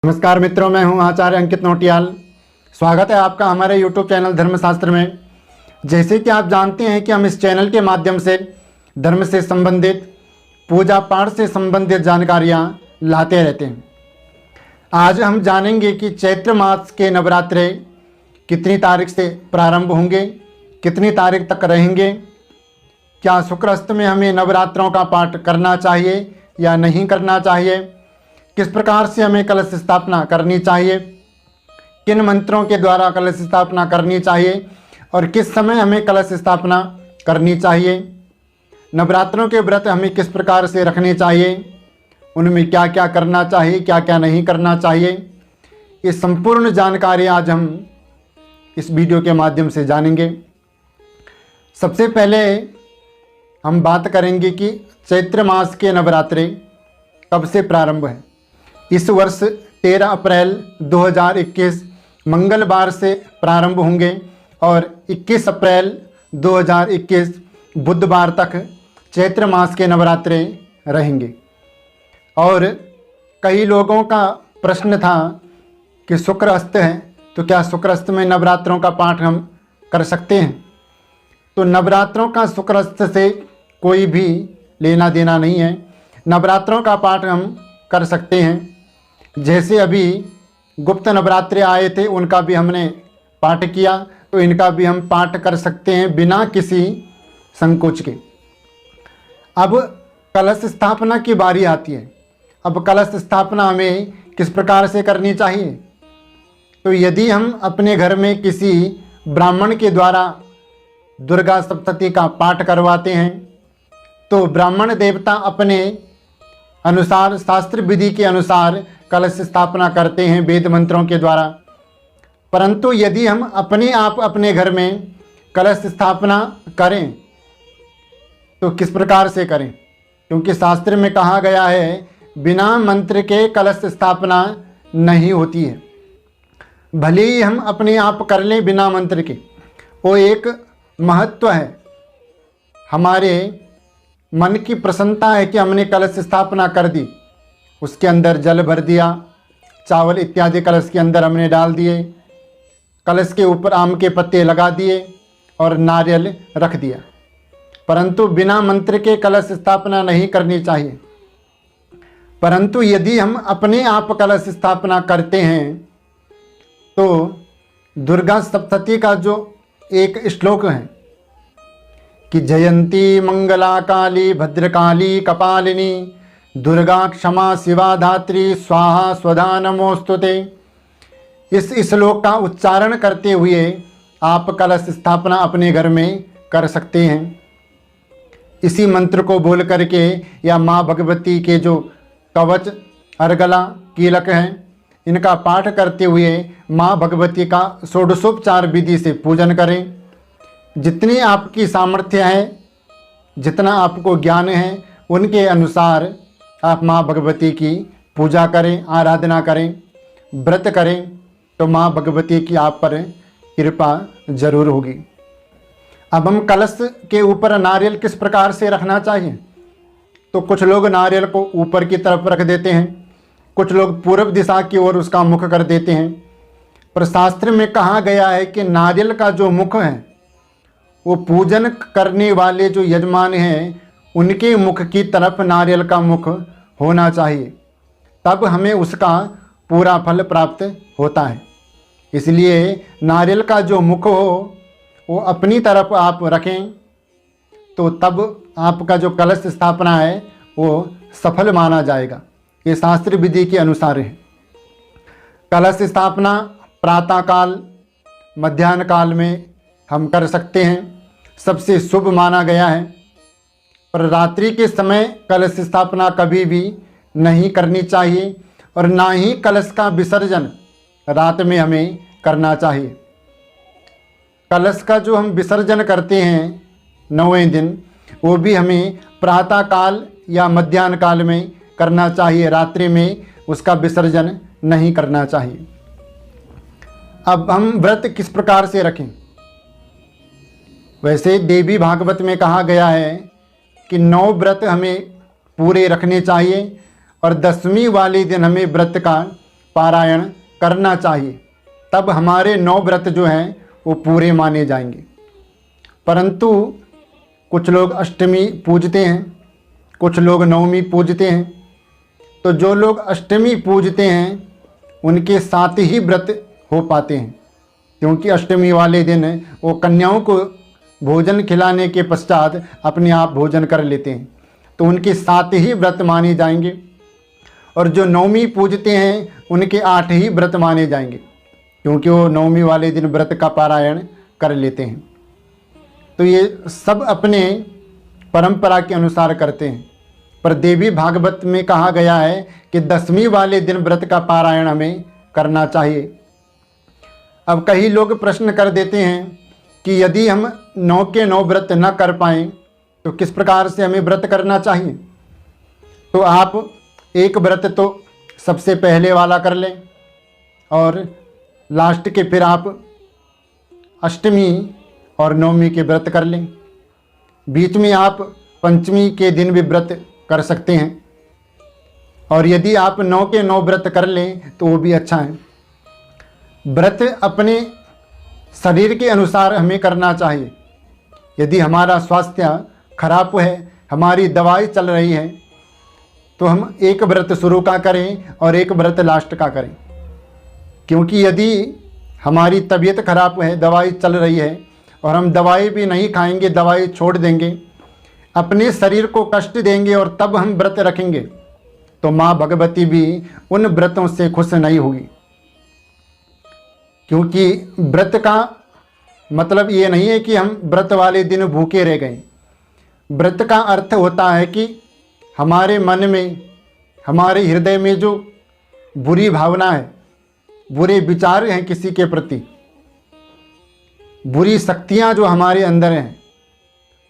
नमस्कार मित्रों, मैं हूं आचार्य अंकित नोटियाल। स्वागत है आपका हमारे YouTube चैनल धर्मशास्त्र में। जैसे कि आप जानते हैं कि हम इस चैनल के माध्यम से धर्म से संबंधित, पूजा पाठ से संबंधित जानकारियां लाते रहते हैं। आज हम जानेंगे कि चैत्र मास के नवरात्रे कितनी तारीख से प्रारंभ होंगे, कितनी तारीख तक रहेंगे, क्या शुक्र में हमें नवरात्रों का पाठ करना चाहिए या नहीं करना चाहिए, किस प्रकार से हमें कलश स्थापना करनी चाहिए, किन मंत्रों के द्वारा कलश स्थापना करनी चाहिए और किस समय हमें कलश स्थापना करनी चाहिए, नवरात्रों के व्रत हमें किस प्रकार से रखने चाहिए, उनमें क्या क्या करना चाहिए, क्या क्या नहीं करना चाहिए, ये संपूर्ण जानकारी आज हम इस वीडियो के माध्यम से जानेंगे। सबसे पहले हम बात करेंगे कि चैत्र मास के नवरात्रे कब से प्रारंभ है। इस वर्ष 13 अप्रैल 2021 मंगलवार से प्रारंभ होंगे और 21 अप्रैल 2021 बुधवार तक चैत्र मास के नवरात्रे रहेंगे। और कई लोगों का प्रश्न था कि शुक्र अस्त है, तो क्या शुक्र अस्त में नवरात्रों का पाठ हम कर सकते हैं। तो नवरात्रों का शुक्र अस्त से कोई भी लेना देना नहीं है। नवरात्रों का पाठ हम कर सकते हैं। जैसे अभी गुप्त नवरात्रे आए थे, उनका भी हमने पाठ किया, तो इनका भी हम पाठ कर सकते हैं बिना किसी संकोच के। अब कलश स्थापना की बारी आती है। अब कलश स्थापना हमें किस प्रकार से करनी चाहिए। तो यदि हम अपने घर में किसी ब्राह्मण के द्वारा दुर्गा सप्तशती का पाठ करवाते हैं, तो ब्राह्मण देवता अपने अनुसार, शास्त्र विधि के अनुसार कलश स्थापना करते हैं वेद मंत्रों के द्वारा। परंतु यदि हम अपने आप अपने घर में कलश स्थापना करें तो किस प्रकार से करें, क्योंकि शास्त्र में कहा गया है बिना मंत्र के कलश स्थापना नहीं होती है। भले ही हम अपने आप कर लें बिना मंत्र के, वो एक महत्व है। हमारे मन की प्रसन्नता है कि हमने कलश स्थापना कर दी, उसके अंदर जल भर दिया, चावल इत्यादि कलश के अंदर हमने डाल दिए, कलश के ऊपर आम के पत्ते लगा दिए और नारियल रख दिया। परंतु बिना मंत्र के कलश स्थापना नहीं करनी चाहिए। परंतु यदि हम अपने आप कलश स्थापना करते हैं तो दुर्गा सप्तशती का जो एक श्लोक है कि जयंती मंगला काली भद्रकाली कपालिनी दुर्गा क्षमा शिवा धात्री स्वाहा स्वधा नमोस्तुते, इस श्लोक का उच्चारण करते हुए आप कलश स्थापना अपने घर में कर सकते हैं। इसी मंत्र को बोल करके या माँ भगवती के जो कवच, अर्गला, कीलक हैं, इनका पाठ करते हुए माँ भगवती का षोडशोपचार विधि से पूजन करें। जितनी आपकी सामर्थ्य है, जितना आपको ज्ञान है, उनके अनुसार आप माँ भगवती की पूजा करें, आराधना करें, व्रत करें, तो माँ भगवती की आप पर कृपा जरूर होगी। अब हम कलश के ऊपर नारियल किस प्रकार से रखना चाहिए। तो कुछ लोग नारियल को ऊपर की तरफ रख देते हैं, कुछ लोग पूर्व दिशा की ओर उसका मुख कर देते हैं। पर शास्त्र में कहा गया है कि नारियल का जो मुख है वो पूजन करने वाले जो यजमान हैं उनके मुख की तरफ नारियल का मुख होना चाहिए, तब हमें उसका पूरा फल प्राप्त होता है। इसलिए नारियल का जो मुख हो वो अपनी तरफ आप रखें, तो तब आपका जो कलश स्थापना है वो सफल माना जाएगा। ये शास्त्र विधि के अनुसार है। कलश स्थापना प्रातःकाल, मध्याह्न काल में हम कर सकते हैं, सबसे शुभ माना गया है। पर रात्रि के समय कलश स्थापना कभी भी नहीं करनी चाहिए और ना ही कलश का विसर्जन रात में हमें करना चाहिए। कलश का जो हम विसर्जन करते हैं 9वें दिन, वो भी हमें प्रातःकाल या मध्याह्न काल में करना चाहिए, रात्रि में उसका विसर्जन नहीं करना चाहिए। अब हम व्रत किस प्रकार से रखें। वैसे देवी भागवत में कहा गया है कि 9 व्रत हमें पूरे रखने चाहिए और 10वीं वाले दिन हमें व्रत का पारायण करना चाहिए, तब हमारे 9 व्रत जो हैं वो पूरे माने जाएंगे। परंतु कुछ लोग अष्टमी पूजते हैं, कुछ लोग नवमी पूजते हैं। तो जो लोग अष्टमी पूजते हैं उनके साथ ही व्रत हो पाते हैं, क्योंकि अष्टमी वाले दिन वो कन्याओं को भोजन खिलाने के पश्चात अपने आप भोजन कर लेते हैं, तो उनके साथ ही व्रत माने जाएंगे। और जो नवमी पूजते हैं उनके 8 ही व्रत माने जाएंगे, क्योंकि वो नवमी वाले दिन व्रत का पारायण कर लेते हैं। तो ये सब अपने परंपरा के अनुसार करते हैं। पर देवी भागवत में कहा गया है कि 10वीं वाले दिन व्रत का पारायण हमें करना चाहिए। अब कई लोग प्रश्न कर देते हैं कि यदि हम 9 के 9 व्रत न कर पाएँ तो किस प्रकार से हमें व्रत करना चाहिए। तो आप एक व्रत तो सबसे पहले वाला कर लें और लास्ट के फिर आप अष्टमी और नवमी के व्रत कर लें। बीच में आप पंचमी के दिन भी व्रत कर सकते हैं, और यदि आप 9 के 9 व्रत कर लें तो वो भी अच्छा है। व्रत अपने शरीर के अनुसार हमें करना चाहिए। यदि हमारा स्वास्थ्य खराब है, हमारी दवाई चल रही है, तो हम एक व्रत शुरू का करें और एक व्रत लास्ट का करें। क्योंकि यदि हमारी तबीयत खराब है, दवाई चल रही है और हम दवाई भी नहीं खाएंगे, दवाई छोड़ देंगे, अपने शरीर को कष्ट देंगे और तब हम व्रत रखेंगे, तो माँ भगवती भी उन व्रतों से खुश नहीं होगी। क्योंकि व्रत का मतलब ये नहीं है कि हम व्रत वाले दिन भूखे रह गए। व्रत का अर्थ होता है कि हमारे मन में, हमारे हृदय में जो बुरी भावना है, बुरे विचार हैं किसी के प्रति, बुरी शक्तियां जो हमारे अंदर हैं,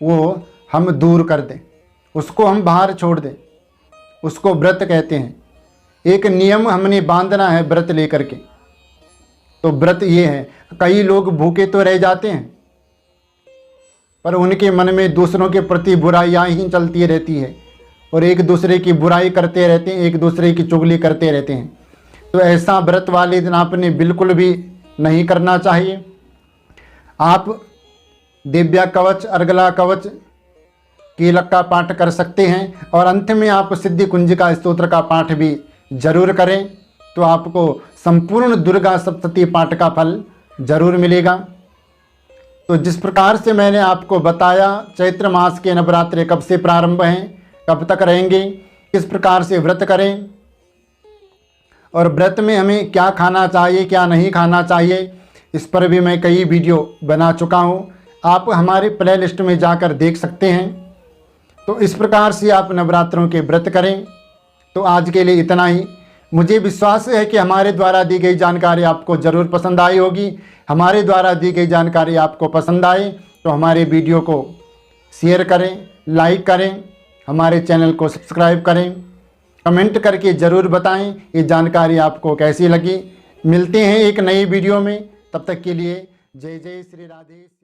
वो हम दूर कर दें, उसको हम बाहर छोड़ दें, उसको व्रत कहते हैं। एक नियम हमने बांधना है व्रत लेकर के। तो व्रत ये है। कई लोग भूखे तो रह जाते हैं, पर उनके मन में दूसरों के प्रति बुराइयां ही चलती रहती है और एक दूसरे की बुराई करते रहते हैं, एक दूसरे की चुगली करते रहते हैं। तो ऐसा व्रत वाले दिन आपने बिल्कुल भी नहीं करना चाहिए। आप दिव्या कवच, अर्गला कवच, कीलक का पाठ कर सकते हैं और अंत में आप सिद्धि कुंजिका स्तोत्र का पाठ भी जरूर करें, तो आपको संपूर्ण दुर्गा सप्तशती पाठ का फल जरूर मिलेगा। तो जिस प्रकार से मैंने आपको बताया, चैत्र मास के नवरात्रि कब से प्रारंभ हैं, कब तक रहेंगे, किस प्रकार से व्रत करें और व्रत में हमें क्या खाना चाहिए, क्या नहीं खाना चाहिए, इस पर भी मैं कई वीडियो बना चुका हूँ। आप हमारे प्ले लिस्ट में जाकर देख सकते हैं। तो इस प्रकार से आप नवरात्रों के व्रत करें। तो आज के लिए इतना ही। मुझे विश्वास है कि हमारे द्वारा दी गई जानकारी आपको ज़रूर पसंद आई होगी। हमारे द्वारा दी गई जानकारी आपको पसंद आए तो हमारे वीडियो को शेयर करें, लाइक करें, हमारे चैनल को सब्सक्राइब करें, कमेंट करके ज़रूर बताएं ये जानकारी आपको कैसी लगी। मिलते हैं एक नई वीडियो में, तब तक के लिए जय जय श्री राधे।